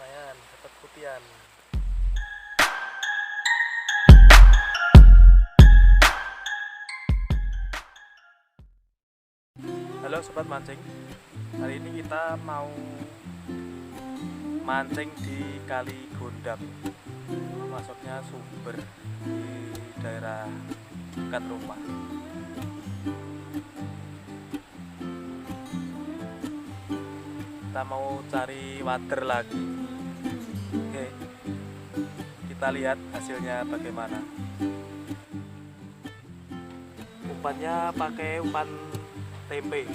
lumayan dapat putian. Halo sobat mancing, hari ini kita mau mancing di Kali Gondang, masuknya sumber di daerah dekat rumah. Kita mau cari wader lagi. Oke, kita lihat hasilnya bagaimana. Umpannya pakai umpan tempe.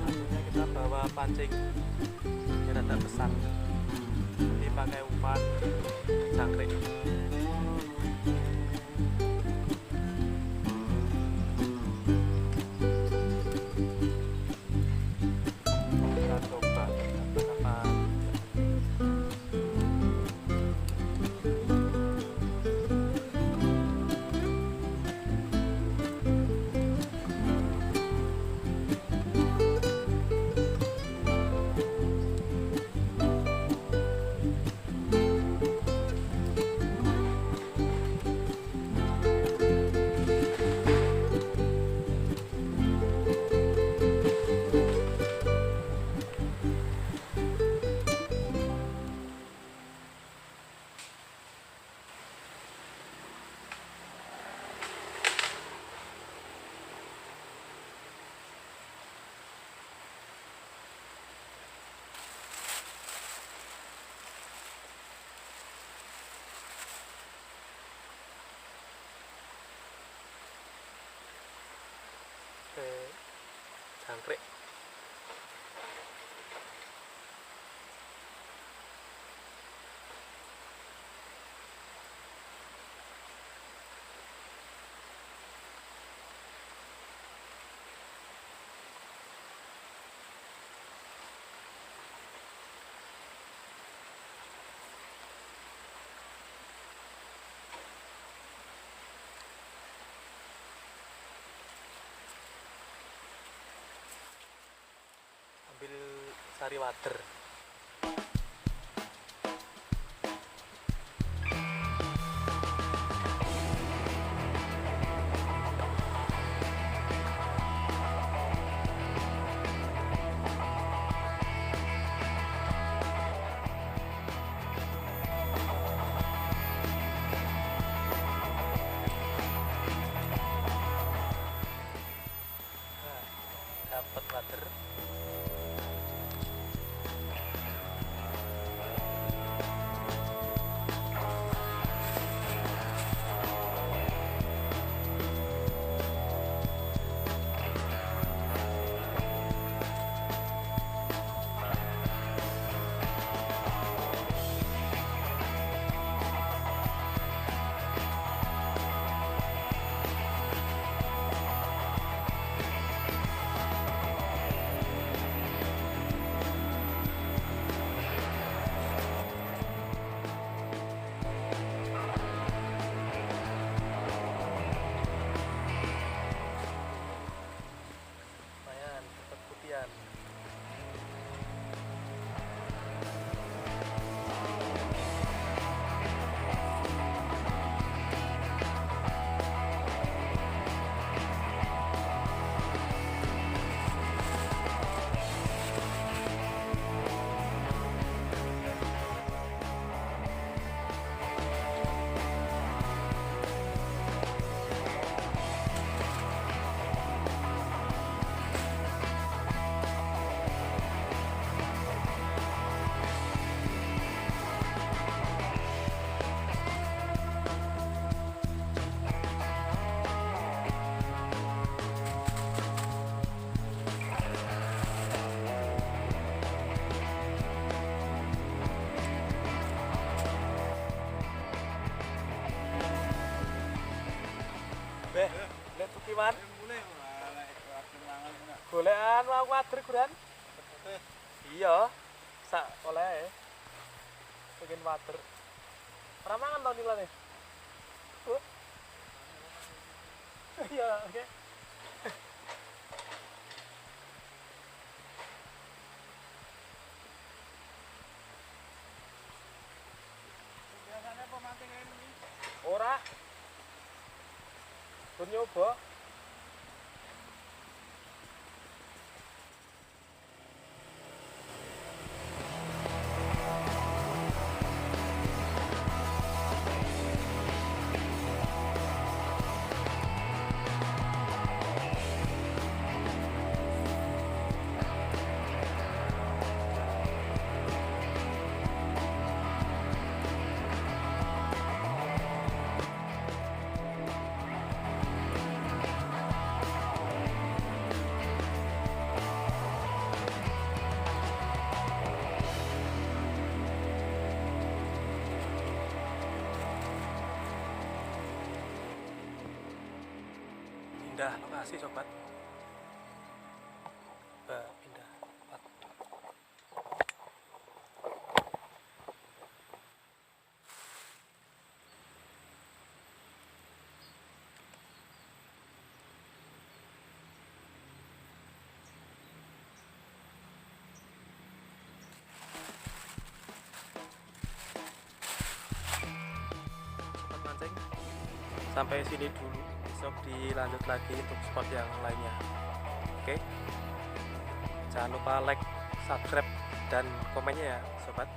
Akhirnya kita bawa pancing biar ada besar. Ini pakai umpan jangkrik. Kita coba apa. Jangkrik. Ambil sari wader. Nah, dapat wader. Lumayan dapat putian. Beh, lihat tukiman. Golekan mau wader kuran. Iya, sak oleh pengen water. Ora mangan to nilane. Oh. Iya, oke. Biasanya pemancing ini. Ora. Pun nyoba. Pindah lokasi sobat. Pindah tempat. Sobat mancing, sampai sini dulu. Besok dilanjut lagi untuk spot yang lainnya. Oke, jangan lupa like, subscribe, dan komennya ya sobat.